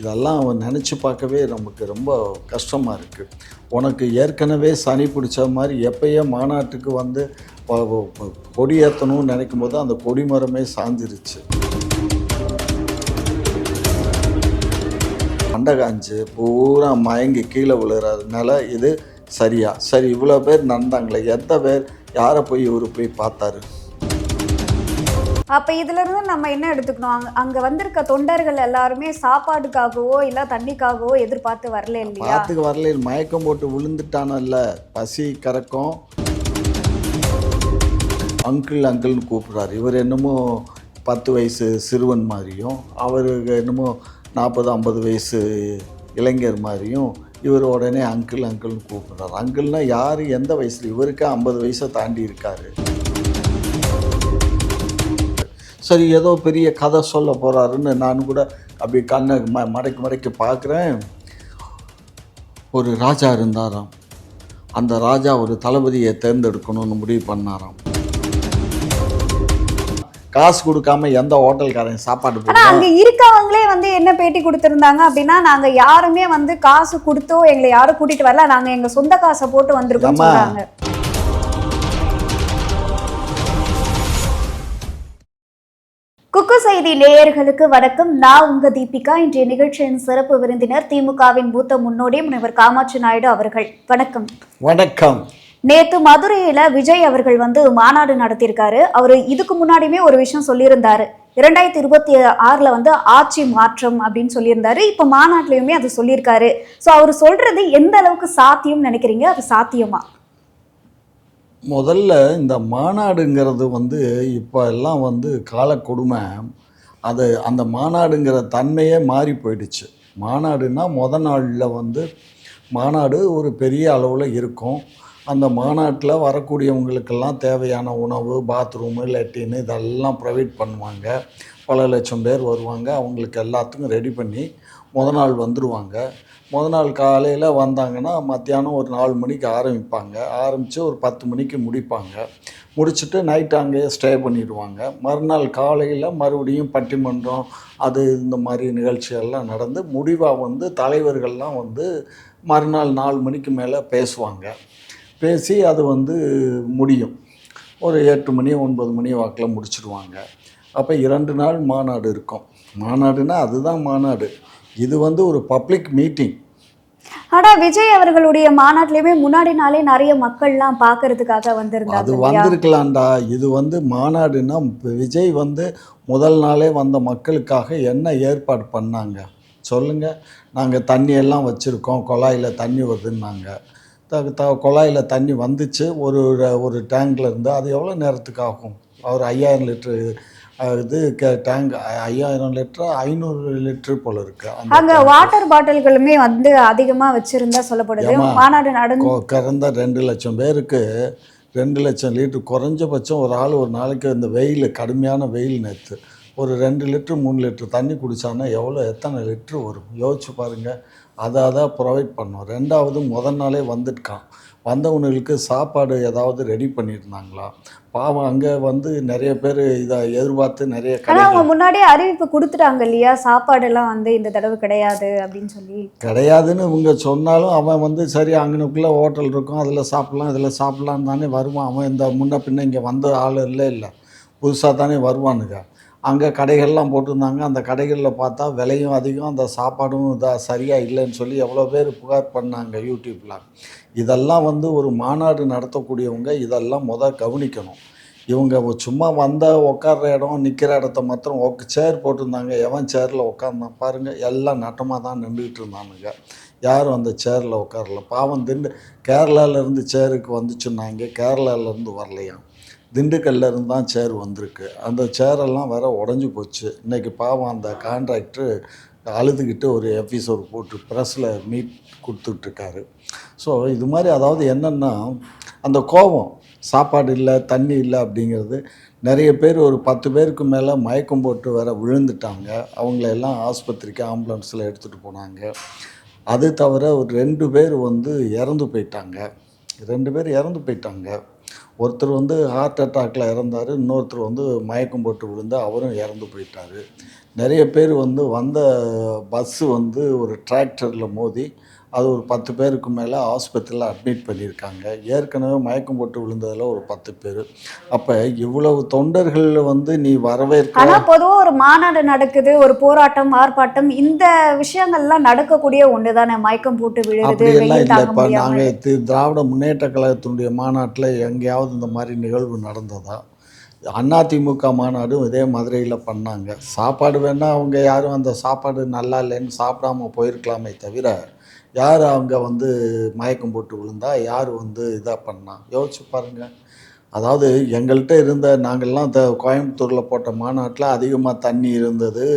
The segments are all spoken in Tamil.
இதெல்லாம் நினச்சி பார்க்கவே நமக்கு ரொம்ப கஷ்டமாக இருக்குது. உனக்கு ஏற்கனவே சனி பிடிச்ச மாதிரி எப்பயே மாநாட்டுக்கு வந்து கொடி ஏற்றணும்னு நினைக்கும் போது அந்த கொடிமரமே சாஞ்சிருச்சு. மண்டை காஞ்சு பூரா மயங்கி கீழே விழுறதுனால இது சரியா? சரி, இவ்வளோ பேர் நடந்தாங்களே, எந்த பேர் யாரை போய் இவர் போய் பார்த்தாரு? அப்போ இதிலிருந்து நம்ம என்ன எடுத்துக்கணும்? அங்கே வந்திருக்க தொண்டர்கள் எல்லாருமே சாப்பாடுக்காகவோ இல்லை தண்ணிக்காகவோ எதிர்பார்த்து வரல இல்லையா? பார்த்துக்கு வரல, மயக்கம் போட்டு விழுந்துட்டானல்ல, பசி கறக்கும். அங்கிள் அங்கிள்னு கூப்பிட்றாரு. இவர் என்னமோ 10 வயசு சிறுவன் மாதிரியும், அவருக்கு என்னமோ 40-50 வயசு இளைஞர் மாதிரியும் இவர் உடனே அங்கிள் அங்கிள்னு கூப்பிட்றாரு. அங்கிள்னால் யார், எந்த வயசில்? இவருக்கு 50 வயசை தாண்டி இருக்காரு. சரி, ஏதோ பெரிய கதை சொல்ல போகிறாருன்னு நான் கூட அப்படி கண்ணை மடக்கி பார்க்குறேன். ஒரு ராஜா இருந்தாராம். அந்த ராஜா ஒரு தளபதியை தேர்ந்தெடுக்கணும்னு முடிவு பண்ணாராம். காசு கொடுக்காம எந்த ஹோட்டல்காரன் சாப்பாடு போடுறாங்க? அங்க இருக்கவங்களே வந்து என்ன பேட்டி கொடுத்திருந்தாங்க அப்படின்னா, நாங்க யாருமே வந்து காசு கொடுத்தோ எங்களை யாரும் கூட்டிட்டு வரல, நாங்க எங்க சொந்த காசை போட்டு வந்திருக்கோம் சொல்றாங்க. குக்கு செய்தி நேயர்களுக்கு வணக்கம். நான் உங்க தீபிகா. இன்றைய நிகழ்ச்சியின் சிறப்பு விருந்தினர் திமுகவின் மூத்த முன்னோடி முனைவர் காமாட்சி நாயுடு அவர்கள். வணக்கம். வணக்கம். நேத்து மதுரையில விஜய் அவர்கள் வந்து மாநாடு நடத்தியிருக்காரு. அவரு இதுக்கு முன்னாடியுமே ஒரு விஷயம் சொல்லியிருந்தாரு, 2026 வந்து ஆட்சி மாற்றம் அப்படின்னு சொல்லியிருந்தாரு. இப்ப மாநாட்டிலையுமே அது சொல்லியிருக்காரு. ஸோ அவர் சொல்றது எந்த அளவுக்கு சாத்தியம் நினைக்கிறீங்க? அது சாத்தியமா? முதல்ல இந்த மாநாடுங்கிறது வந்து இப்போ எல்லாம் வந்து காலக்கொடுமை. அது அந்த மாநாடுங்கிற தன்மையே மாறி போயிடுச்சு. மாநாடுன்னா நாளில் வந்து மாநாடு ஒரு பெரிய அளவில் இருக்கும். அந்த மாநாட்டில் வரக்கூடியவங்களுக்கெல்லாம் தேவையான உணவு, பாத்ரூமு, லெட்டின்னு இதெல்லாம் ப்ரொவைட் பண்ணுவாங்க. பல லட்சம் பேர் வருவாங்க. அவங்களுக்கு எல்லாத்துக்கும் ரெடி பண்ணி நாள் வந்துடுவாங்க. நாள் காலையில் வந்தாங்கன்னா மத்தியானம் ஒரு 4 மணிக்கு ஆரம்பித்து ஒரு 10 மணிக்கு முடிப்பாங்க. முடிச்சுட்டு நைட்டு அங்கேயே ஸ்டே பண்ணிடுவாங்க. மறுநாள் காலையில் மறுபடியும் பட்டிமன்றம் அது இந்த மாதிரி நிகழ்ச்சிகள்லாம் நடந்து முடிவாக வந்து தலைவர்கள்லாம் வந்து மறுநாள் 4 மணிக்கு மேலே பேசுவாங்க. பேசி அது வந்து முடியும். ஒரு 8 மணி 9 மணி வாக்கில் முடிச்சுடுவாங்க. அப்போ 2 நாள் மாநாடு இருக்கும். மாநாடுனா அதுதான் மாநாடு. இது வந்து ஒரு பப்ளிக் மீட்டிங். ஆனால் விஜய் அவர்களுடைய மாநாட்டிலையுமே முன்னாடி நாளே நிறைய மக்கள்லாம் பார்க்கறதுக்காக வந்திருந்தாங்க. அது வந்திருக்கலாம்டா. இது வந்து மாநாடுன்னா விஜய் வந்து முதல் நாளே வந்த மக்களுக்காக என்ன ஏற்பாடு பண்ணாங்க சொல்லுங்கள்? நாங்கள் தண்ணியெல்லாம் வச்சுருக்கோம், குழாயில் தண்ணி வருதுன்னாங்க. குழாயில் தண்ணி வந்துச்சு ஒரு டேங்கில் இருந்து. அது எவ்வளோ நேரத்துக்கு ஆகும்? ஒரு 5000 லிட்ரு இது டேங்க், 5000 லிட்டரு 500 லிட்டரு போல் இருக்குது. அங்கே வாட்டர் பாட்டில்களுமே வந்து அதிகமாக வச்சுருந்தா சொல்லப்படுது. மாநாடு கறந்த 2 லட்சம் பேருக்கு 2 லட்சம் லிட்டரு குறைஞ்சபட்சம் ஒரு ஆள் ஒரு நாளைக்கு இந்த வெயில், கடுமையான வெயில் நேற்று ஒரு 2 லிட்ரு 3 லிட்ரு தண்ணி குடித்தான்னா எத்தனை லிட்ரு வரும் யோசிச்சு பாருங்கள். அதை ப்ரொவைட் பண்ணோம். 2வது முதல் நாளே வந்துட்டான். வந்தவங்களுக்கு சாப்பாடு ஏதாவது ரெடி பண்ணியிருந்தாங்களா? பாவம், அங்கே வந்து நிறைய பேர் இதை எதிர்பார்த்து நிறைய அவங்க முன்னாடியே அறிவிப்பு கொடுத்துட்டாங்க இல்லையா, சாப்பாடெல்லாம் வந்து இந்த தடவை கிடையாது அப்படின்னு சொல்லி. கிடையாதுன்னு இவங்க சொன்னாலும் அவன் வந்து சரி அங்கனுக்குள்ளே ஹோட்டல் இருக்கும், அதில் சாப்பிட்லாம் இதில் சாப்பிட்லான்னு தானே வருவான். அவன் இந்த முன்ன பின்ன இங்கே வந்த ஆள் இல்லை புதுசாக தானே வருவானுங்க. அங்கே கடைகள்லாம் போட்டிருந்தாங்க. அந்த கடைகளில் பார்த்தா விலையும் அதிகம், அந்த சாப்பாடும் சரியாக இல்லைன்னு சொல்லி எவ்வளோ பேர் புகார் பண்ணாங்க யூடியூப்பில். இதெல்லாம் வந்து ஒரு மாநாடு நடத்தக்கூடியவங்க இதெல்லாம் கவனிக்கணும். இவங்க சும்மா வந்தால் உட்கார்ற இடம், நிற்கிற இடத்த மாத்திரம் சேர் போட்டிருந்தாங்க. எவன் சேரில் உட்கார்ந்தான் பாருங்கள்? எல்லாம் நட்டமாக தான் நின்றுக்கிட்டு இருந்தானுங்க. யாரும் அந்த சேரில் உட்காரல. பாவம் கேரளாவிலேருந்து சேருக்கு வந்துச்சுன்னாங்க. கேரளாவிலேருந்து வரலையாம், திண்டுக்கல்ல இருந்து தான் சேர் வந்திருக்கு. அந்த சேரெல்லாம் வேற உடஞ்சி போச்சு. இன்றைக்கி பாவம் அந்த கான்ட்ராக்டரு அழுதுகிட்டு ஒரு எபிசோடு போட்டு ப்ரெஸ்ஸில் மீட் கொடுத்துட்ருக்காரு. ஸோ இது மாதிரி அதாவது என்னென்னா, அந்த கோபம், சாப்பாடு இல்லை தண்ணி இல்லை அப்படிங்கிறது. நிறைய பேர் ஒரு 10 பேருக்கு மேலே மயக்கம் போட்டு வேற விழுந்துட்டாங்க. அவங்களெல்லாம் ஆஸ்பத்திரிக்கு ஆம்புலன்ஸில் எடுத்துகிட்டு போனாங்க. அது தவிர ஒரு 2 பேர் வந்து இறந்து போயிட்டாங்க. 2 பேர் இறந்து போயிட்டாங்க. ஒருத்தர் வந்து ஹார்ட் அட்டாக்ல இறந்தார். இன்னொருத்தர் வந்து மயக்கம் போட்டு விழுந்து அவரும் இறந்து போயிட்டார். நிறைய பேர் வந்து வந்த பஸ்ஸு வந்து ஒரு டிராக்டரில் மோதி அது ஒரு 10 பேருக்கு மேலே ஆஸ்பத்திரியில் அட்மிட் பண்ணியிருக்காங்க. ஏற்கனவே மயக்கம் போட்டு விழுந்ததில் ஒரு 10 பேர். அப்போ இவ்வளவு தொண்டர்கள் வந்து நீ வரவேற்க. ஆனா பொதுவா ஒரு மாநாடு நடக்குது, ஒரு போராட்டம், ஆர்ப்பாட்டம் இந்த விஷயங்கள்லாம் நடக்கக்கூடிய ஒன்று தானே. மயக்கம் போட்டு விழுறது, அப்படியெல்லாம் வெயில் இல்லை. தாங்க இப்போ முடியாம. நாங்கள் திராவிட முன்னேற்ற கழகத்தினுடைய மாநாட்டில் எங்கேயாவது இந்த மாதிரி நிகழ்வு நடந்ததா? அதிமுக மாநாடும் இதே மதுரையில் பண்ணாங்க. சாப்பாடு வேணால் அவங்க யாரும் அந்த சாப்பாடு நல்லா இல்லைன்னு சாப்பிடாம போயிருக்கலாமே தவிர, யார் அவங்க வந்து மயக்கம் போட்டு விழுந்தா, யார் வந்து இதாக பண்ணா? யோசிச்சு பாருங்கள். அதாவது எங்கள்கிட்ட இருந்த நாங்கள்லாம் கோயம்புத்தூரில் போட்ட மாநாட்டில் அதிகமாக தண்ணி இருந்தது,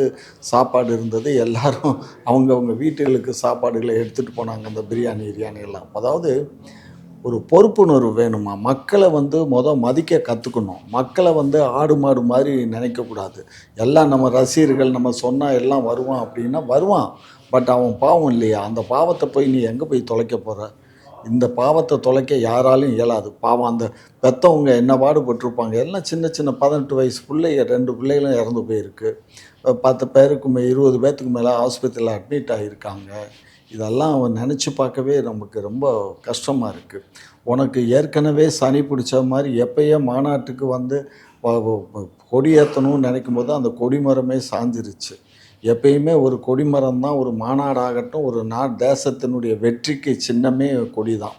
சாப்பாடு இருந்தது. எல்லாரும் அவங்கவுங்க வீட்டுகளுக்கு சாப்பாடுகளை எடுத்துகிட்டு போனாங்க. அந்த பிரியாணி கிரியாணி எல்லாம். அதாவது ஒரு பொறுப்புணர்வு வேணுமா? மக்களை வந்து மதிக்க கற்றுக்கணும். மக்களை வந்து ஆடு மாடு மாதிரி நினைக்கக்கூடாது. எல்லாம் நம்ம ரசிகர்கள் நம்ம சொன்னால் எல்லாம் வருவான் அப்படின்னா வருவான். பட் அவன் பாவம் இல்லையா? அந்த பாவத்தை போய் நீ எங்கே போய் தொலைக்க போகிற? இந்த பாவத்தை தொலைக்க யாராலையும் இயலாது. பாவம் அந்த பெற்றவங்க என்ன பாடுபட்டிருப்பாங்க. எல்லாம் சின்ன சின்ன 18 வயசு பிள்ளைங்க, 2 பிள்ளைகளும் இறந்து போயிருக்கு. 10 பேருக்கு 20 பேர்த்துக்கு மேலே ஆஸ்பத்திரியில் அட்மிட் ஆகியிருக்காங்க. இதெல்லாம் அவன் நினச்சி பார்க்கவே நமக்கு ரொம்ப கஷ்டமாக இருக்குது. உனக்கு ஏற்கனவே சனி பிடிச்ச மாதிரி எப்பயே மாநாட்டுக்கு வந்து கொடி ஏற்றணும்னு நினைக்கும் போது அந்த கொடிமரமே சாஞ்சிருச்சு. எப்பயுமே ஒரு கொடிமரம் தான் ஒரு மாநாடாகட்டும், ஒரு தேசத்தினுடைய வெற்றிக்கு சின்னமே கொடி தான்.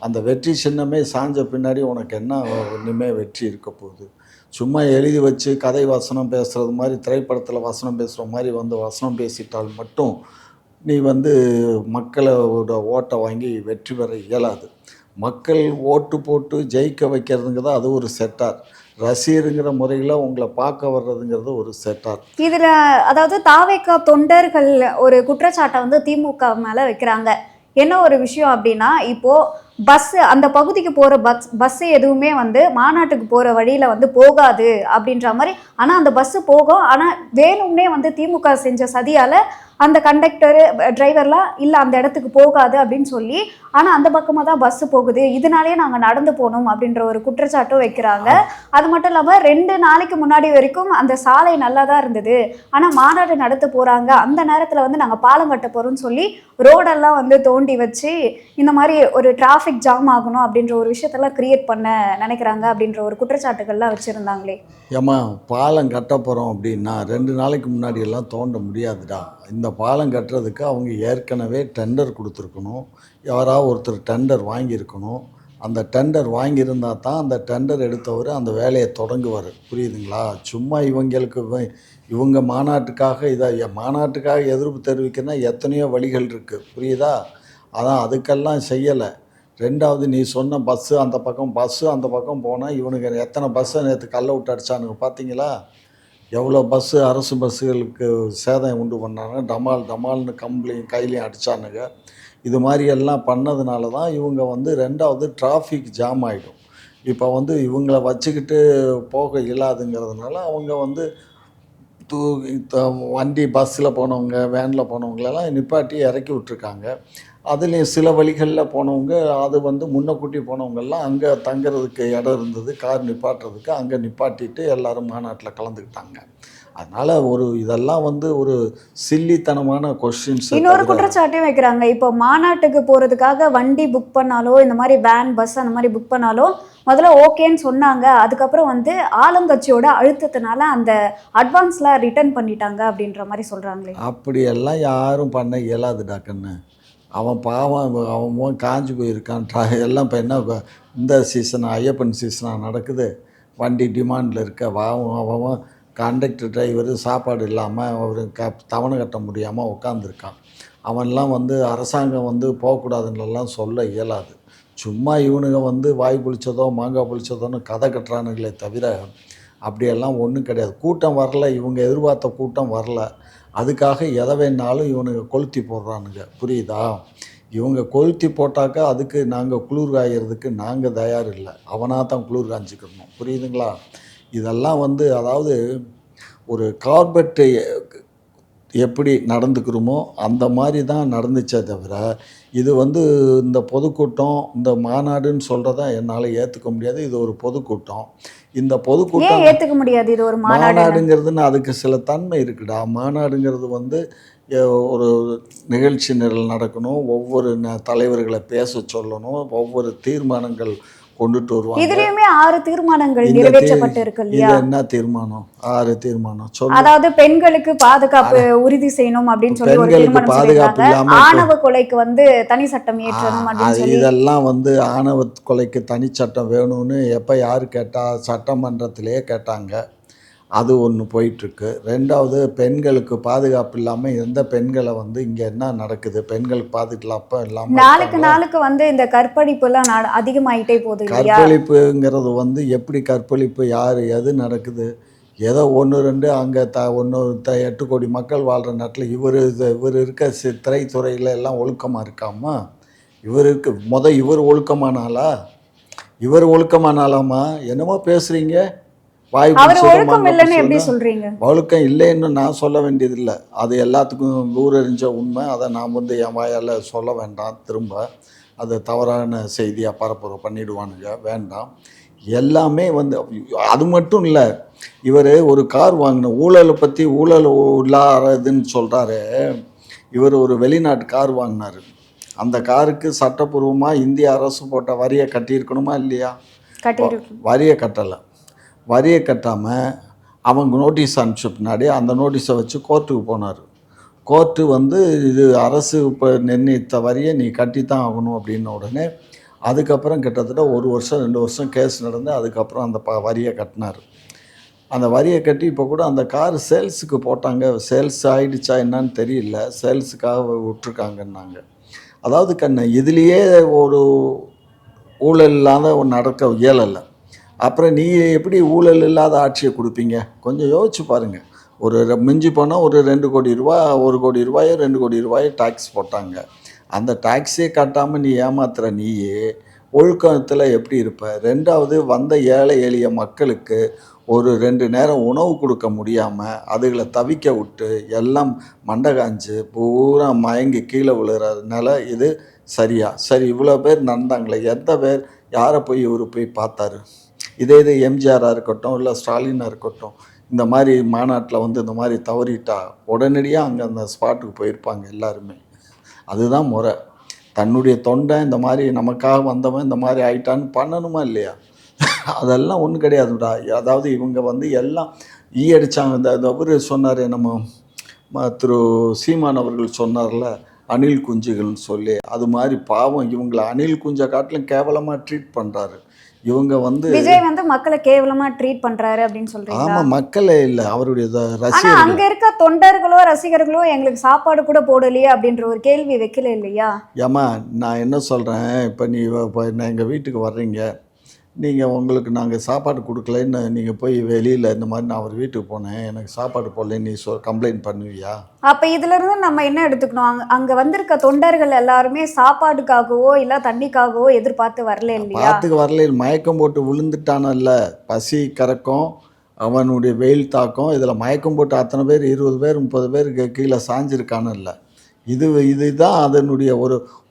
அந்த வெற்றி சின்னமே சாஞ்ச பின்னாடி உனக்கு என்ன ஒன்றுமே வெற்றி இருக்க போகுது? சும்மா எழுதி வச்சு கதை வசனம் பேசுகிறது மாதிரி, திரைப்படத்தில் வசனம் பேசுகிற மாதிரி வந்து வசனம் பேசிட்டால் மட்டும் நீ வந்து மக்களோட ஓட்டை வாங்கி வெற்றி பெற இயலாது. மக்கள் ஓட்டு போட்டு ஜெயிக்க வைக்கிறதுங்கிறது அது ஒரு செட்டார். ரசிகருங்கிற முறையில் உங்களை பார்க்க வர்றதுங்கிறது ஒரு செட்டார். இதுல அதாவது தாவேகா தொண்டர்கள் ஒரு குற்றச்சாட்டை வந்து திமுக மேல வைக்கிறாங்க. என்ன ஒரு விஷயம் அப்படின்னா, இப்போ பஸ் அந்த பகுதிக்கு போற பஸ் எதுவுமே வந்து மாநாட்டுக்கு போற வழியில வந்து போகாது அப்படின்ற மாதிரி. ஆனா அந்த பஸ் போகும். ஆனா வேணும்னே வந்து திமுக செஞ்ச சதியால அந்த கண்டக்டரு டிரைவர்லாம் இல்லை அந்த இடத்துக்கு போகாது அப்படின்னு சொல்லி, ஆனால் அந்த பக்கமாக தான் பஸ்ஸு போகுது, இதனாலேயே நாங்கள் நடந்து போகணும் அப்படின்ற ஒரு குற்றச்சாட்டும் வைக்கிறாங்க. அது மட்டும் இல்லாமல் 2 நாளைக்கு முன்னாடி வரைக்கும் அந்த சாலை நல்லா தான் இருந்தது, ஆனால் மாநாடு நடத்த போகிறாங்க அந்த நேரத்தில் வந்து நாங்கள் பாலம் கட்ட போகிறோம்னு சொல்லி ரோடெல்லாம் வந்து தோண்டி வச்சு இந்த மாதிரி ஒரு டிராஃபிக் ஜாம் ஆகணும் அப்படின்ற ஒரு விஷயத்தெல்லாம் கிரியேட் பண்ண நினைக்கிறாங்க அப்படின்ற ஒரு குற்றச்சாட்டுகள்லாம் வச்சுருந்தாங்களே. ஏம்மா பாலம் கட்ட போகிறோம் அப்படின்னா 2 நாளைக்கு முன்னாடி எல்லாம் தோண்ட முடியாதுடா. இந்த பாலம் கட்டுறதுக்கு அவங்க ஏற்கனவே டெண்டர் கொடுத்துருக்கணும். யாராவது ஒருத்தர் டெண்டர் வாங்கியிருக்கணும். அந்த டெண்டர் வாங்கியிருந்தால் தான் அந்த டெண்டர் எடுத்தவர் அந்த வேலையை தொடங்குவார். புரியுதுங்களா? சும்மா இவங்க மாநாட்டுக்காக எதிர்ப்பு தெரிவிக்கணும்னா எத்தனையோ வழிகள் இருக்குது. புரியுதா? அதான் அதுக்கெல்லாம் செய்யலை. 2வது நீ சொன்ன பஸ்ஸு அந்த பக்கம் போனால் இவனுக்கு எத்தனை பஸ்ஸை நேற்று கல்லை விட்டு அடித்தானுங்க பார்த்தீங்களா? எவ்வளோ பஸ்ஸு அரசு பஸ்ஸுகளுக்கு சேதம் உண்டு பண்ணாங்க. டமால்னு கையிலையும் அடித்தானுங்க. இது மாதிரி எல்லாம் பண்ணதுனால தான் இவங்க வந்து 2வது டிராஃபிக் ஜாம் ஆகிடும். இப்போ வந்து இவங்கள வச்சுக்கிட்டு போக இயலாதுங்கிறதுனால அவங்க வந்து வண்டி பஸ்ஸில் போனவங்க, வேனில் போனவங்களெல்லாம் நிப்பாட்டி இறக்கி விட்ருக்காங்க. அதுலேயும் சில வழிகளில் போனவங்க அது வந்து முன்னக்கூட்டி போனவங்கெல்லாம் அங்கே தங்கிறதுக்கு இடம் இருந்தது, கார் நிப்பாட்டுறதுக்கு அங்கே நிப்பாட்டிட்டு எல்லோரும் மாநாட்டில் கலந்துக்கிட்டாங்க. அதனால் இதெல்லாம் வந்து ஒரு சில்லித்தனமான கொஸ்டின்ஸ். இன்னொரு குற்றச்சாட்டையும் வைக்கிறாங்க. இப்போ மாநாட்டுக்கு போகிறதுக்காக வண்டி புக் பண்ணாலோ இந்த மாதிரி வேன் பஸ் அந்த மாதிரி புக் பண்ணாலோ முதல்ல ஓகேன்னு சொன்னாங்க. அதுக்கப்புறம் வந்து ஆளுங்கட்சியோட அழுத்தத்தினால அந்த அட்வான்ஸ்லாம் ரிட்டர்ன் பண்ணிட்டாங்க அப்படின்ற மாதிரி சொல்கிறாங்களே. அப்படியெல்லாம் யாரும் பண்ண இயலாதுடா கண்ணு. அவன் பாவம், அவன் காஞ்சி போயிருக்கான். எல்லாம் இப்போ என்ன இந்த சீசன் ஐயப்பன் சீசனாக நடக்குது. வண்டி டிமாண்டில் இருக்க அவன் கண்டக்டர் டிரைவரு சாப்பாடு இல்லாமல் ஒரு தவணை கட்ட முடியாமல் உட்காந்துருக்கான். அவன்லாம் வந்து அரசாங்கம் வந்து போகக்கூடாதுன்னெல்லாம் சொல்ல இயலாது. சும்மா இவனுங்க வந்து வாய் புளிச்சதோ மாங்காய் புளிச்சதோன்னு கதை கட்டுறானுங்களே தவிர அப்படியெல்லாம் ஒன்றும் கிடையாது. கூட்டம் வரல, இவங்க எதிர்பார்த்த கூட்டம் வரல. அதுக்காக எதை வேணாலும் இவனுங்க கொளுத்தி போடுறானுங்க. புரியுதா? இவங்க கொளுத்தி போட்டாக்கா அதுக்கு நாங்கள் குளிர் காயறதுக்கு நாங்கள் தயார் இல்லை. அவனாக தான் குளிர் காஞ்சிக்கணும். புரியுதுங்களா? இதெல்லாம் வந்து அதாவது ஒரு கார்பெட்டு எப்படி நடந்துக்கிறோமோ அந்த மாதிரி தான் நடந்துச்சே தவிர, இது வந்து இந்த பொதுக்கூட்டம், இந்த மாநாடுன்னு சொல்கிறத என்னால் ஏற்றுக்க முடியாது. இது ஒரு பொதுக்கூட்டம். இந்த ஏன் பொதுக்கூட்டம் ஏத்துக்க முடியாது இது ஒரு மாநாடுன்னு? மாநாடுங்கிறதுன்னு அதுக்கு சில தன்மை இருக்குடா. மாநாடுங்கிறது வந்து ஒரு நிகழ்ச்சி நிரல் நடக்கணும். ஒவ்வொரு தலைவர்களை பேச சொல்லணும். ஒவ்வொரு தீர்மானங்கள் கொண்டுட்டு வருவாங்க. இதுலயுமே 6 தீர்மானங்கள் இந்த நிறைவேற்றப்பட்டு இருக்கு இது இல்லையா? என்ன தீர்மானம்? 6 தீர்மானம் சொல்லு. அதாவது பெண்களுக்கு பாதுகாப்பு உறுதி செய்யணும் அப்படின்னு சொல்லி ஒரு பெண்களுக்கு தீர்மானம் பாதுகாப்பு சொல்லியிருக்காங்க. இல்லாம ஆணவ கொலைக்கு வந்து தனி சட்டம் ஏற்றணும் அப்படின்னு சொல்லி இதெல்லாம் வந்து ஆணவ கொலைக்கு தனிச்சட்டம் வேணும்னு எப்போ யார் கேட்டா? சட்டமன்றத்திலே கேட்டாங்க. அது ஒன்று போயிட்டுருக்கு. 2வது பெண்களுக்கு பாதுகாப்பு இல்லாமல் எந்த பெண்களை வந்து இங்கே என்ன நடக்குது? பெண்களுக்கு பாதுகாப்பு இல்லாமல் நாளுக்கு நாளுக்கு வந்து இந்த கற்பழிப்பு எல்லாம் அதிகமாயிட்டே போகுது இல்லையா? கற்பழிப்புங்கிறது வந்து எப்படி கற்பழிப்பு, யார் எது நடக்குது? ஏதோ 1 2 அங்கே 8 கோடி மக்கள் வாழ்கிற நாட்டில் இவர் இருக்க திரைத்துறையில் எல்லாம் ஒழுக்கமாக இருக்காமா? இவர் ஒழுக்கமானாலா? இவர் ஒழுக்கமானாலாமா? என்னமோ பேசுகிறீங்க, வாய் அவர் பிடிச்சது ஒழுக்கம் மாங்கா இல்லைன்னு எப்படி பிடிச்சதுன்னா. சொல்றீங்க? ஒழுக்கம் இல்லைன்னு நான் சொல்ல வேண்டியதில்லை. அது எல்லாத்துக்கும் ஊரறிஞ்ச உண்மை. அதை நான் வந்து என் வாயால் சொல்ல வேண்டாம். திரும்ப அது தவறான செய்தியாக பண்ணிடுவானுங்க, வேண்டாம். எல்லாமே வந்து அது மட்டும் இல்லை. இவர் ஒரு கார் வாங்கின ஊழலை பற்றி ஊழல் இல்லாததுன்னு சொல்கிறாரு. இவர் ஒரு வெளிநாட்டு கார் வாங்கினார். அந்த காருக்கு சட்டப்பூர்வமாக இந்திய அரசு போட்ட வரியை கட்டியிருக்கணுமா இல்லையா? கட்டியிருக்கு. வரியை கட்டலை. வரியை கட்டாமல் அவங்க நோட்டீஸ் அனுப்பிச்ச பின்னாடி அந்த நோட்டீஸை வச்சு கோர்ட்டுக்கு போனார். கோர்ட்டு வந்து இது அரசு இப்போ நிர்ணயித்த வரியை நீ கட்டித்தான் ஆகணும் அப்படின்ன உடனே அதுக்கப்புறம் கிட்டத்தட்ட 1 வருஷம் 2 வருஷம் கேஸ் நடந்து அதுக்கப்புறம் அந்த வரியை கட்டினார். அந்த வரியை கட்டி இப்போ கூட அந்த கார் சேல்ஸுக்கு போட்டாங்க. சேல்ஸ் ஆகிடுச்சா என்னன்னு தெரியல. சேல்ஸுக்காக விட்டுருக்காங்கன்னாங்க. அதாவது இதுலேயே ஒரு ஊழல் இல்லாத நடக்க இயலலை. அப்புறம் நீ எப்படி ஊழல் இல்லாத ஆட்சியை கொடுப்பீங்க? கொஞ்சம் யோசிச்சு பாருங்கள். மிஞ்சி போனால் ஒரு 2 கோடி ரூபா, 1 கோடி ரூபாயோ 2 கோடி ரூபாயோ டேக்ஸ் போட்டாங்க. அந்த டேக்ஸே கட்டாமல் நீ ஏமாத்துற நீயே ஒழுக்கத்தில் எப்படி இருப்ப? 2வது வந்த ஏழை எளிய மக்களுக்கு ஒரு 2 நேரம் உணவு கொடுக்க முடியாமல் அதுகளை தவிக்க விட்டு எல்லாம் மண்டை காஞ்சு பூரா மயங்கி கீழே விழுகிற நிலை இது சரியா? சரி, இவ்வளோ பேர் நடந்தாங்களே, எந்த பேர் யாரை இவர் போய் பார்த்தாரு? இதே எம்ஜிஆராக இருக்கட்டும், இல்லை ஸ்டாலினாக இருக்கட்டும், இந்த மாதிரி மாநாட்டில் வந்து இந்த மாதிரி தவறிட்டா உடனடியாக அங்கே அந்த ஸ்பாட்டுக்கு போயிருப்பாங்க எல்லாருமே. அதுதான் முறை. தன்னுடைய தொண்டை இந்த மாதிரி நமக்காக வந்தவன் இந்த மாதிரி ஆயிட்டான்னு பண்ணணுமா இல்லையா? அதெல்லாம் ஒன்றும் கிடையாதுடா. அதாவது இவங்க வந்து எல்லாம் அடித்தாங்க. அவர் சொன்னார், நம்ம திரு சீமான் அவர்கள் சொன்னார்ல, அணில் குஞ்சுகள்னு சொல்லி. அது மாதிரி பாவம் இவங்களை அணில் குஞ்சை காட்டிலும் கேவலமாக ட்ரீட் பண்ணுறாரு. இவங்க வந்து விஜய் வந்து மக்களை கேவலமா ட்ரீட் பண்றாரு அப்படின்னு சொல்றீங்க. ஆமாம், மக்களே இல்லை, அவருடைய ஆனா ரசிகர்கள். அங்க இருக்க தொண்டர்களோ ரசிகர்களோ எங்களுக்கு சாப்பாடு கூட போடலையே அப்படின்ற ஒரு கேள்வி வைக்கல இல்லையா? ஏம்மா, நான் என்ன சொல்கிறேன், இப்போ நான் எங்கள் வீட்டுக்கு வர்றீங்க, நீங்கள் உங்களுக்கு நாங்கள் சாப்பாடு கொடுக்கலன்னு நீங்கள் போய் வெளியில் இந்த மாதிரி நான் அவர் வீட்டுக்கு போனேன், எனக்கு சாப்பாடு போடலன்னு நீ கம்ப்ளைண்ட் பண்ணுவியா? அப்ப இதுல இருந்து நம்ம என்ன எடுத்துக்கணும்? அங்க வந்திருக்க தொண்டர்கள் எல்லாருமே சாப்பாடுக்காகவோ இல்ல தண்ணிக்காகவோ எதிர்பார்த்து வரல இல்லையா? பார்த்துக்கு வரல, மயக்கம் போட்டு விழுந்துட்டானல்ல, பசி கறக்கம், அவனுடைய வெயில் தாக்கம், இதில் மயக்கம் போட்டு அத்தனை பேர் 20 பேர் 30 பேருக்கு கீழே சாஞ்சிருக்கானல்ல. இதுதான் அதனுடைய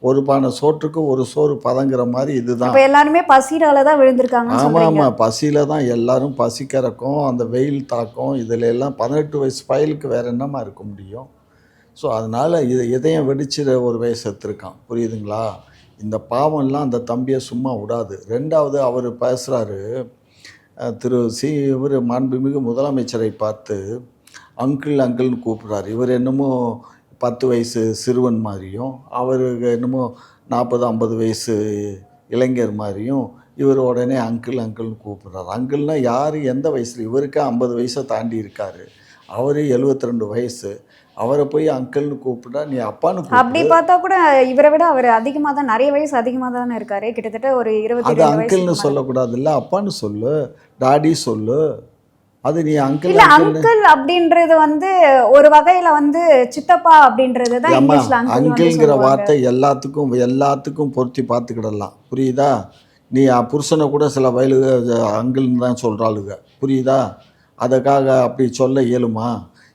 ஒரு பானை சோற்றுக்கு ஒரு சோறு பதங்கிற மாதிரி இதுதான். அப்ப எல்லாருமே பசியால தான் விழுந்திருக்காங்க. ஆமாம், பசியில் தான் எல்லாரும். பசிக்கிறக்கும் அந்த வெயில் தாக்கம் இதில் எல்லாம் 18 வயசு பயலுக்கு வேறு என்னமா இருக்க முடியும்? ஸோ அதனால் இதயம் வெடிச்சிட ஒரு வயசு எடுத்துருக்கான், புரியுதுங்களா? இந்த பாவம்லாம் அந்த தம்பியை சும்மா விடாது. 2வது அவர் பேசுகிறாரு, இவர் மாண்புமிகு முதலமைச்சரை பார்த்து அங்கிள்னு கூப்பிட்றாரு. இவர் என்னமோ 10 வயசு சிறுவன் மாதிரியும், அவருக்கு என்னமோ 40-50 வயசு இளைஞர் மாதிரியும் இவர் உடனே அங்கிள்னு கூப்பிட்றாரு. அங்கிள்னா யார், எந்த வயசில்? இவருக்கு 50 வயசை தாண்டி இருக்கார், அவர் 72 வயசு. அவரை போய் அங்கிள்னு கூப்பிட்டா நீ அப்பான்னு அப்படி பார்த்தா கூட இவரை விட அவர் அதிகமாக தான், நிறைய வயசு அதிகமாக தானே இருக்காரு. கிட்டத்தட்ட ஒரு 22 அது அங்கிள்னு சொல்லக்கூடாது இல்லை, அப்பான்னு சொல்லு, டாடி சொல்லு. அது நீ அங்கிள் அங்கிள் அப்படின்றது வந்து ஒரு வகையில வந்து சித்தப்பா அப்படின்றது தான் இங்கிலீஷ்ல அங்கிள்ங்கிற வார்த்தை எல்லாத்துக்கும் பொருத்தி பார்த்துக்கிடலாம், புரியுதா? நீ புருஷனை கூட சில வயலுக்கு அங்கிள்னு தான் சொல்கிறாளுங்க, புரியுதா? அதுக்காக அப்படி சொல்ல இயலுமா?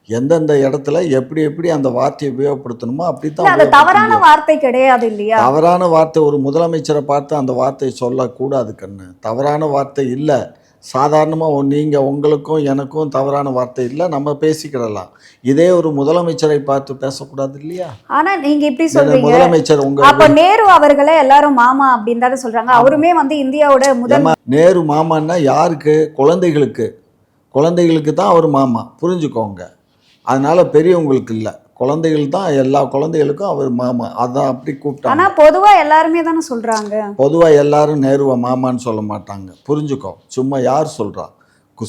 எந்தெந்த இடத்துல எப்படி எப்படி அந்த வார்த்தையை உபயோகப்படுத்தணுமோ அப்படி இல்ல தான் அது உபயோகப்படுத்த தவறான முடியும். வார்த்தை கிடையாது இல்லையா? தவறான வார்த்தை ஒரு முதலமைச்சரை பார்த்து அந்த வார்த்தையை சொல்லக்கூடாது கண்ணு. தவறான வார்த்தை இல்லை. சாதாரணமாக நீங்கள் உங்களுக்கும் எனக்கும் தவறான வார்த்தை இல்லை, நம்ம பேசிக்கிடலாம். இதே ஒரு முதலமைச்சரை பார்த்து பேசக்கூடாது இல்லையா? ஆனா நீங்க இப்படி சொல்றீங்க. முதலமைச்சர் அப்ப நேரு அவர்களே எல்லாரும் மாமா அப்படின்னு தானே சொல்றாங்க. அவருமே வந்து இந்தியாவோட முதல் நேரு மாமான்னா யாருக்கு? குழந்தைகளுக்கு. குழந்தைகளுக்கு தான் அவர் மாமா, புரிஞ்சுக்கோங்க. அதனால பெரியவங்களுக்கு இல்லை, குழந்தைகள் தான். எல்லா குழந்தைகளுக்கும் அவர் மாமா. அதான் அப்படி கூப்பிட்டாங்க. ஆனா பொதுவா எல்லாருமே தானே சொல்றாங்க. பொதுவாக எல்லாரும் நேருவை மாமான்னு சொல்ல மாட்டாங்க, புரிஞ்சுக்கோ. சும்மா யார் சொல்கிறா?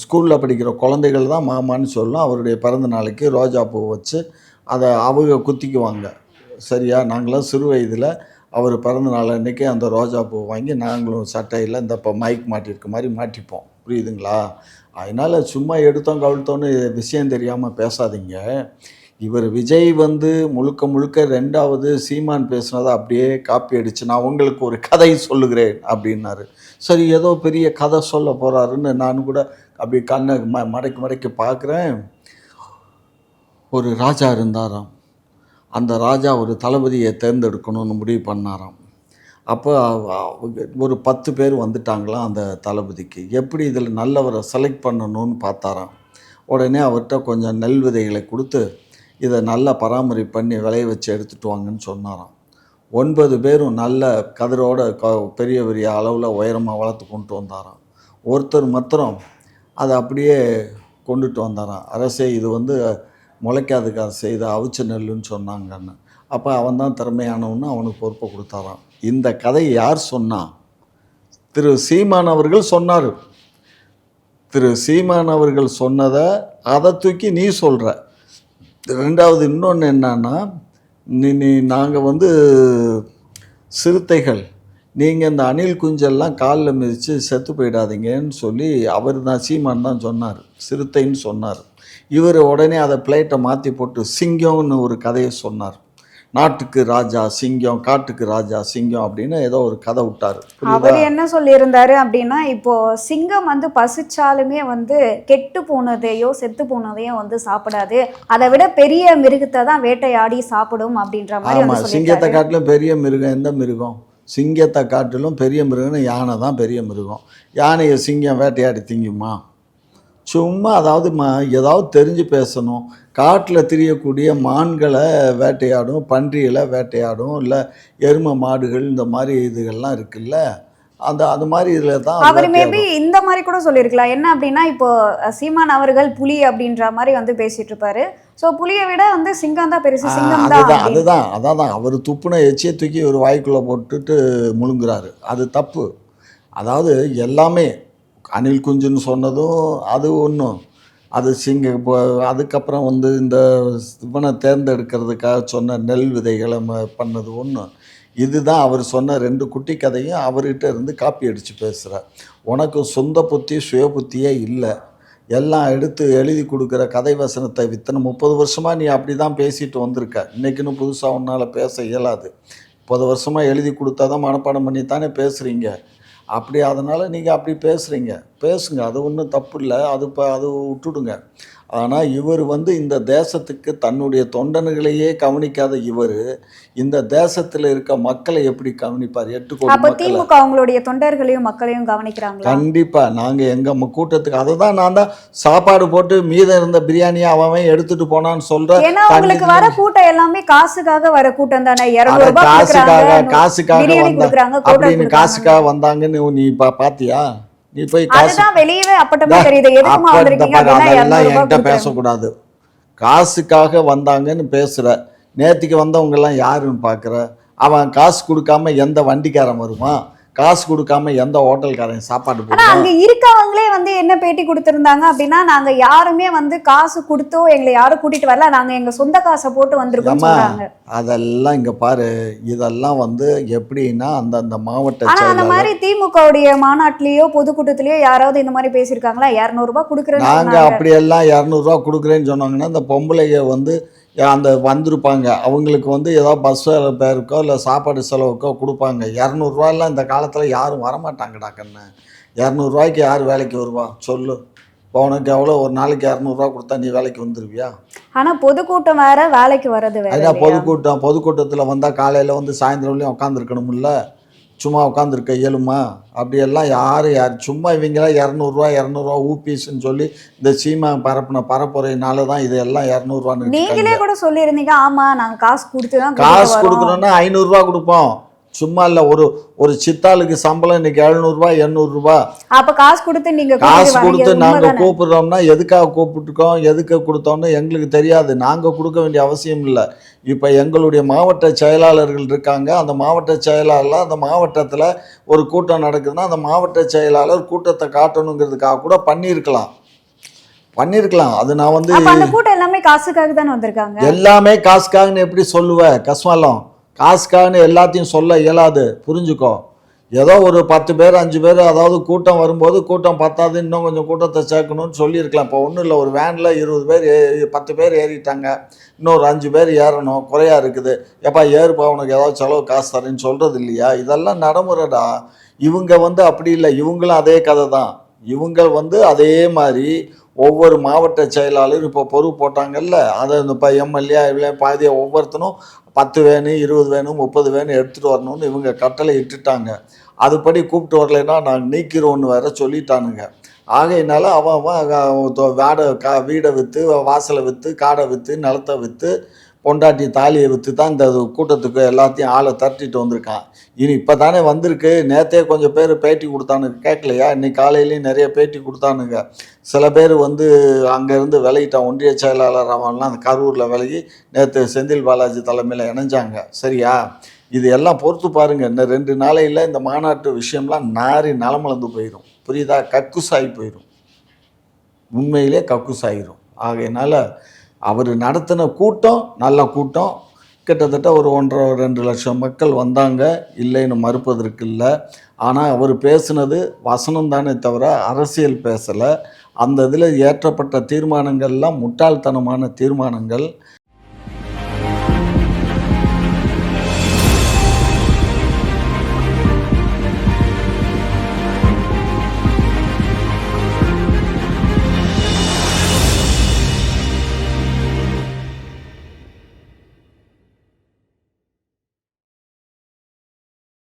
ஸ்கூலில் படிக்கிற குழந்தைகள் தான் மாமான்னு சொல்லும். அவருடைய பிறந்த நாளைக்கு ரோஜா பூ வச்சு அதை அவங்க குத்திக்குவாங்க. சரியா? நாங்களாம் சிறு வயதில் அவர் பிறந்த நாள் அன்றைக்கி அந்த ரோஜா பூ வாங்கி நாங்களும் சட்டையில் இந்த இப்போ மைக் மாட்டியிருக்க மாதிரி மாட்டிப்போம். புரியுதுங்களா? அதனால் சும்மா எடுத்தோம் கவிழ்த்தோன்னு விஷயம் தெரியாமல் பேசாதீங்க. இவர் விஜய் வந்து முழுக்க முழுக்க 2வது சீமான் பேசுனதை அப்படியே காப்பி அடித்து நான் உங்களுக்கு ஒரு கதை சொல்லுகிறேன் அப்படின்னாரு. சரி, ஏதோ பெரிய கதை சொல்ல போகிறாருன்னு நான் கூட அப்படி கண்ணை மடக்கி மடக்கி பார்க்குறேன். ஒரு ராஜா இருந்தாராம். அந்த ராஜா ஒரு தளபதியை தேர்ந்தெடுக்கணும்னு முடிவு பண்ணாராம். அப்போ ஒரு 10 பேர் வந்துட்டாங்களாம் அந்த தளபதிக்கு. எப்படி இதில் நல்லவரை செலக்ட் பண்ணணும்னு பார்த்தாராம். உடனே அவர்கிட்ட கொஞ்சம் நெல் விதைகளை கொடுத்து இதை நல்லா பராமரிப்பு பண்ணி விளைய வச்சு எடுத்துகிட்டு வாங்கன்னு சொன்னாராம். 9 பேரும் நல்ல கதிரோட பெரிய பெரிய அளவில் உயரமாக வளர்த்து கொண்டு வந்தாராம். ஒருத்தர் மாத்திரம் அதை அப்படியே கொண்டுட்டு வந்தாராம். அரசே, இது வந்து முளைக்காதுக்கு அரசே, இதை அவிச்ச நெல்லுன்னு சொன்னாங்கன்னு. அப்போ அவன் தான் திறமையானவன்னு அவனுக்கு பொறுப்பை கொடுத்தாராம். இந்த கதையை யார் சொன்னா? திரு சீமான் அவர்கள் சொன்னார். திரு சீமான் அவர்கள் சொன்னதை அதை தூக்கி நீ சொல்கிற. 2வது இன்னொன்று என்னன்னா, நாங்கள் வந்து சிறுத்தைகள், நீங்கள் இந்த அணில் குஞ்செல்லாம் காலில் மிதித்து செத்து போயிடாதீங்கன்னு சொல்லி அவர் தான், சீமான் தான் சொன்னார், சிறுத்தைன்னு சொன்னார். இவர் உடனே அதை பிளேட்டை மாற்றி போட்டு சிங்கம்னு ஒரு கதையை சொன்னார். நாட்டுக்கு ராஜா சிங்கம், காட்டுக்கு ராஜா சிங்கம் அப்படின்னு ஏதோ ஒரு கதை விட்டார். அவர் என்ன சொல்லியிருந்தாரு அப்படின்னா, இப்போ சிங்கம் வந்து பசிச்சாலுமே வந்து கெட்டு போனதையோ செத்து போனதையோ வந்து சாப்பிடாது, அதை விட பெரிய மிருகத்தை தான் வேட்டையாடி சாப்பிடும் அப்படின்ற மாதிரி. ஆமாம், சிங்கத்தை காட்டிலும் பெரிய மிருகம் எந்த மிருகம்? சிங்கத்தை காட்டிலும் பெரிய மிருகம்னு யானை தான் பெரிய மிருகம். யானையை சிங்கம் வேட்டையாடி திங்குமா? சும்மா அதாவது ஏதாவது தெரிஞ்சு பேசணும். காட்டில் திரியக்கூடிய மான்களை வேட்டையாடும், பன்றிகளை வேட்டையாடும், இல்லை எருமை மாடுகள், இந்த மாதிரி இதுகள்லாம் இருக்குல்ல, அது மாதிரி இதில் தான் அவர் மேபி இந்த மாதிரி கூட சொல்லியிருக்கலாம். என்ன அப்படின்னா, இப்போ சீமான் அவர்கள் புலி அப்படின்ற மாதிரி வந்து பேசிட்டு இருப்பாரு. ஸோ புலியை விட வந்து சிங்கம் தான் பெருசு, சிங்கம் தான். அதான் அவர் துப்புன எச்சியை தூக்கி ஒரு வாய்க்குள்ளே போட்டுட்டு முழுங்குறாரு. அது தப்பு. அதாவது எல்லாமே அணில் குஞ்சுன்னு சொன்னதும் அது ஒன்றும், அது இப்போ அதுக்கப்புறம் வந்து இந்த இவனை தேர்ந்தெடுக்கிறதுக்காக சொன்ன நெல் விதைகளை பண்ணது ஒன்று. இதுதான் அவர் சொன்ன 2 குட்டி கதையும் அவர்கிட்ட இருந்து காப்பி அடித்து பேசுகிற. உனக்கு சொந்த புத்தி சுய புத்தியே இல்லை. எல்லாம் எடுத்து எழுதி கொடுக்குற கதை வசனத்தை இத்தனை 30 வருஷமாக நீ அப்படி தான் பேசிட்டு வந்திருக்க. இன்றைக்குன்னு புதுசாக உன்னால் பேச இயலாது. 30 வருஷமாக எழுதி கொடுத்தா தான் மனப்பாடம் பண்ணி தானே பேசுகிறீங்க. அப்படி அதனால் நீங்கள் அப்படி பேசுகிறீங்க, பேசுங்க, அது ஒன்றும் தப்பு இல்லை. அது விட்டுடுங்க. ஆனால் இவர் வந்து இந்த தேசத்துக்கு தன்னுடைய தொண்டனுகளையே கவனிக்காத இவர் இந்த தேசத்தில் இருக்க மக்களை எப்படி கவனிப்பார்? 8 கோடி மக்கள். திமுக அவங்களுடைய தொண்டர்களையும் மக்களையும் கவனிக்கிறாங்க. கண்டிப்பாக. நாங்கள் எங்கள் கூட்டத்துக்கு அதை தான் நான் தான் சாப்பாடு போட்டு மீதம் இருந்த பிரியாணியை அவன் எடுத்துட்டு போனான்னு சொல்கிறேன். ஏன்னா உங்களுக்கு வர கூட்டம் எல்லாமே காசுக்காக வர கூட்டம் தானே. காசுக்காக வந்தாங்க அப்படின்னு, காசுக்காக வந்தாங்கன்னு நீ பார்த்தியா? நீ போய் வெளியவே அப்பட்டமா தெரியுது. எதுக்குமா வந்திருக்கீங்க அப்படினா அதெல்லாம் என்கிட்ட பேசக்கூடாது. காசுக்காக வந்தாங்கன்னு பேசுற. நேத்திக்கு வந்தவங்க எல்லாம் யாருன்னு பாக்குற? அவன் காசு கொடுக்காம எந்த வண்டிக்காரன் வருவான்? காசு கொடுக்காம எந்த ஹோட்டல்காரன் சாப்பாடு போடுவான்? அங்க இருக்கவங்களே வந்து என்ன பேட்டி கொடுத்திருந்தாங்க அப்படின்னா, நாங்க யாருமே வந்து காசு கொடுத்தோ எங்களை யாரும் கூட்டிட்டு வரல, நாங்க எங்க சொந்த காசை போட்டு வந்திருக்கோம் சொல்றாங்க. அதெல்லாம் இங்க பாரு, இதெல்லாம் வந்து எப்படின்னா அந்தந்த மாவட்ட அந்த மாதிரி திமுகவுடைய மாநாட்டிலேயோ பொதுக்கூட்டத்திலேயோ யாராவது இந்த மாதிரி பேசியிருக்காங்களா? 200 ரூபாய் கொடுக்குறேன்னு நாங்க அப்படியெல்லாம் 200 ரூபா கொடுக்குறேன்னு சொன்னாங்கன்னா இந்த பொம்பளைய வந்து அந்த வந்திருப்பாங்க, அவங்களுக்கு வந்து ஏதோ பஸ் பேருக்கோ இல்லை சாப்பாடு செலவுக்கோ கொடுப்பாங்க. 200 ரூபாயெல்லாம் இந்த காலத்தில் யாரும் வரமாட்டாங்கடா கண்ணு. 200 ரூபாய்க்கு யார் வேலைக்கு வருவா சொல்லு? இப்போ உனக்கு எவ்வளோ ஒரு நாளைக்கு 200 கொடுத்தா நீ வேலைக்கு வந்துடுவியா? ஆனா பொதுக்கூட்டம் வேற, வேலைக்கு வர்றது வேற அதுதான் இல்லையா? பொதுக்கூட்டத்தில் வந்தால் காலையில் வந்து சாயந்தரம் வரையும் உட்காந்துருக்கணும்ல, சும்மா உட்காந்துருக்க இயலுமா? அப்படியெல்லாம் யார் சும்மா இவங்களாம் 200 ஊபிஸ்ன்னு சொல்லி இந்த சீமா பரப்புரையினால தான் இது எல்லாம் 200 நீங்களே கூட சொல்லியிருந்தீங்க, ஆமா நாங்க காசு கொடுத்து தான் காசு கொடுக்கணும்னா 500 கொடுப்போம். சும்மா இல்லை, ஒரு சித்தாளுக்கு சம்பளம் இன்னைக்கு 700 800. அப்ப காசு கொடுத்து நீங்க காசு கூட்டிட்டு கொடுத்து வரீங்க, நாங்கள் உண்மைதானே? கூப்பிடுறோம்னா எதுக்காக கூப்பிட்டுருக்கோம், எதுக்கு கொடுத்தோம்னு எங்களுக்கு தெரியாது. நாங்கள் கொடுக்க வேண்டிய அவசியம் இல்லை. இப்போ எங்களுடைய மாவட்ட செயலாளர்கள் இருக்காங்க. அந்த மாவட்ட செயலாளர் அந்த மாவட்டத்தில் ஒரு கூட்டம் நடக்குதுன்னா அந்த மாவட்ட செயலாளர் கூட்டத்தை காட்டணுங்கிறதுக்காக கூட பண்ணியிருக்கலாம். அது நான் வந்து அப்ப அந்த கூட்டம் எல்லாமே காசுக்காக தானே வந்திருக்காங்க. எல்லாமே காசுக்காகன்னு எப்படி சொல்லுவேன்? கஸ்மாலம் காசுக்காகன்னு எல்லாத்தையும் சொல்ல இயலாது, புரிஞ்சுக்கோ. ஏதோ ஒரு 10 பேர் 5 பேர், அதாவது கூட்டம் வரும்போது கூட்டம் பத்தாது, இன்னும் கொஞ்சம் கூட்டத்தை சேர்க்கணும்னு சொல்லியிருக்கலாம். இப்போ ஒன்றும் இல்லை, ஒரு வேனில் 20 பேர் 10 பேர் ஏறிட்டாங்க, இன்னொரு 5 பேர் ஏறணும், குறையா இருக்குது. எப்பா ஏறுப்பா, உனக்கு ஏதாவது செலவு காசு தரேன்னு சொல்கிறது இல்லையா? இதெல்லாம் நடைமுறைடா. இவங்க வந்து அப்படி இல்லை, இவங்களும் அதே கதை தான். இவங்க வந்து அதே மாதிரி ஒவ்வொரு மாவட்ட செயலாளர் இப்போ பொறுப்பு போட்டாங்கல்ல, அதை இப்போ எம்எல்ஏ இல்லை பாதியை ஒவ்வொருத்தனும் 10 வேனு 20 வேனு 30 வேனு எடுத்துகிட்டு வரணும்னு இவங்க கட்டளை இட்டுட்டாங்க. அதுபடி கூப்பிட்டு வரலைன்னா நாங்கள் நீக்கிறோன்னு வேற சொல்லிட்டானுங்க. ஆகையினால அவன் வீடை விற்று, வாசலை விற்று, காடை விற்று, நிலத்தை விற்று, பொண்டாட்டி தாலியை விற்று தான் இந்த கூட்டத்துக்கு எல்லாத்தையும் ஆளை தட்டிட்டு வந்திருக்கான். இனி இப்போ தானே வந்திருக்கு. நேற்றே கொஞ்சம் பேர் பேட்டி கொடுத்தானுங்க, கேட்கலையா? இன்னைக்கு காலையிலையும் நிறைய பேட்டி கொடுத்தானுங்க. சில பேர் வந்து அங்கேருந்து விலகிட்டான். ஒன்றிய செயலாளர் அவன்லாம் அந்த கரூரில் விலகி நேற்று செந்தில் பாலாஜி தலைமையில் இணைஞ்சாங்க. சரியா? இது எல்லாம் பொறுத்து பாருங்கள். இன்னும் 2 நாளையில் இந்த மாநாட்டு விஷயம்லாம் நாரி நலமளந்து போயிடும். புரியுதா? கக்குசாகி போயிடும், உண்மையிலே கக்குசாகிடும். ஆகையினால அவர் நடத்தின கூட்டம் நல்ல கூட்டம். கிட்டத்தட்ட ஒரு 1.5-2 லட்சம் மக்கள் வந்தாங்க, இல்லைன்னு மறுப்பதற்கு இல்லை. ஆனால் அவர் பேசுனது வசனம் தானே தவிர அரசியல் பேசலை. அந்த இதில் ஏற்றப்பட்ட தீர்மானங்கள்லாம் முட்டாள்தனமான தீர்மானங்கள்.